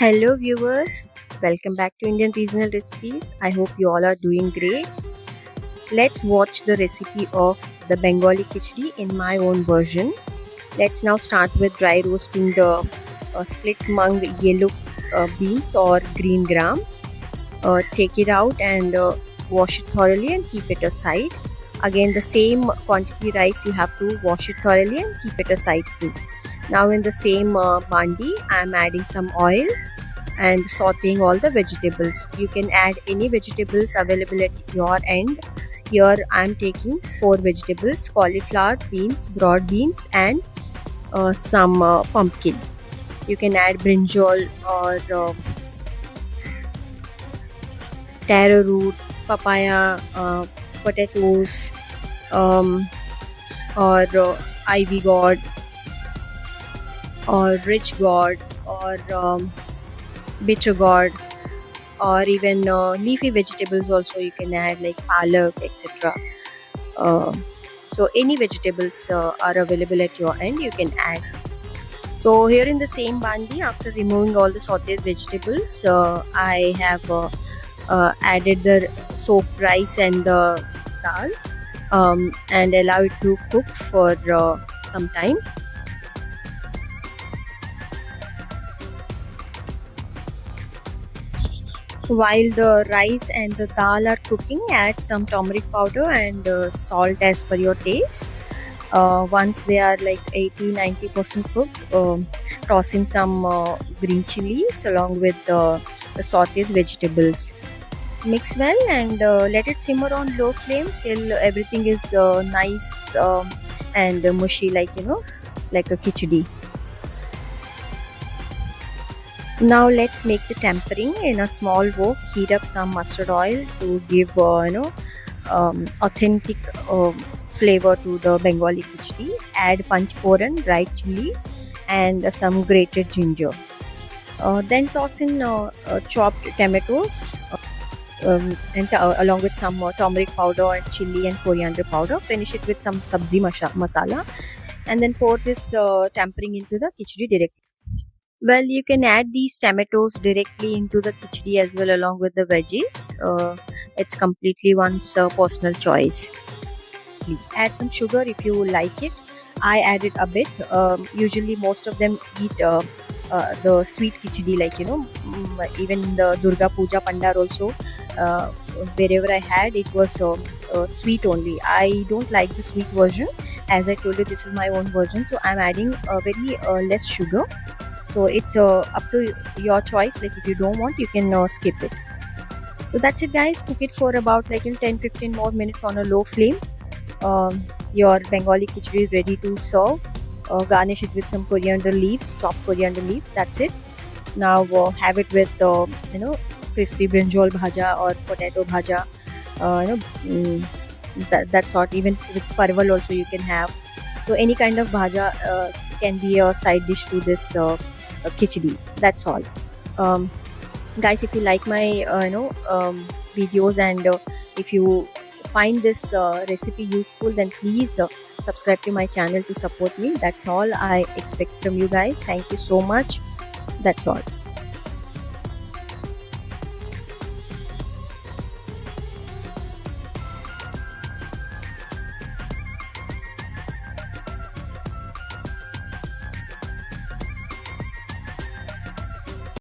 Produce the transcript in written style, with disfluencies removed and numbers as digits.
Hello viewers, welcome back to Indian Regional Recipes. I hope you all are doing great. Let's watch the recipe of the Bengali Khichdi in my own version. Let's now start with dry roasting the split mung yellow beans or green gram. Take it out and wash it thoroughly and keep it aside. Again, the same quantity rice you have to wash it thoroughly and keep it aside too. Now in the same mandi, I am adding some oil and sauteing all the vegetables. You can add any vegetables available at your end. Here I am taking 4 vegetables: cauliflower, beans, broad beans, and some pumpkin. You can add brinjal or taro root, papaya, potatoes, or ivy gourd, or rich gourd, or bitter gourd, or even leafy vegetables also you can add, like palak, etc. So any vegetables are available at your end, you can add. So here in the same bandi, after removing all the sauteed vegetables, I have added the soaked rice and the dal, and allow it to cook for some time. While the rice and the dal are cooking, add some turmeric powder and salt as per your taste. Once they are like 80-90% cooked, toss in some green chilies along with the sauteed vegetables. Mix well and let it simmer on low flame till everything is nice and mushy, like like a khichdi. Now let's make the tempering. In a small wok, heat up some mustard oil to give authentic flavor to the Bengali khichdi. Add panchforan, dried chili, and some grated ginger. Then toss in chopped tomatoes and along with some turmeric powder and chili and coriander powder. Finish it with some sabzi masala, and then pour this tempering into the khichdi directly. Well, you can add these tomatoes directly into the khichdi as well along with the veggies. It's completely one's personal choice. Add some sugar if you like it. I added a bit. Usually most of them eat the sweet khichdi, like even the Durga Puja Pandar also. Wherever I had, it was sweet only. I don't like the sweet version. As I told you, this is my own version, so I'm adding very less sugar. So it's up to your choice. Like if you don't want, you can skip it. So that's it, guys. Cook it for about like 10-15 more minutes on a low flame. Your Bengali khichdi is ready to serve. Garnish it with some coriander leaves, chopped coriander leaves. That's it. Now have it with crispy brinjal bhaja or potato bhaja. That sort. Even with parval also you can have. So any kind of bhaja can be a side dish to this khichdi. That's all. Guys, if you like my videos, and if you find this recipe useful, then please subscribe to my channel to support me. That's all I expect from you guys. Thank you so much. That's all.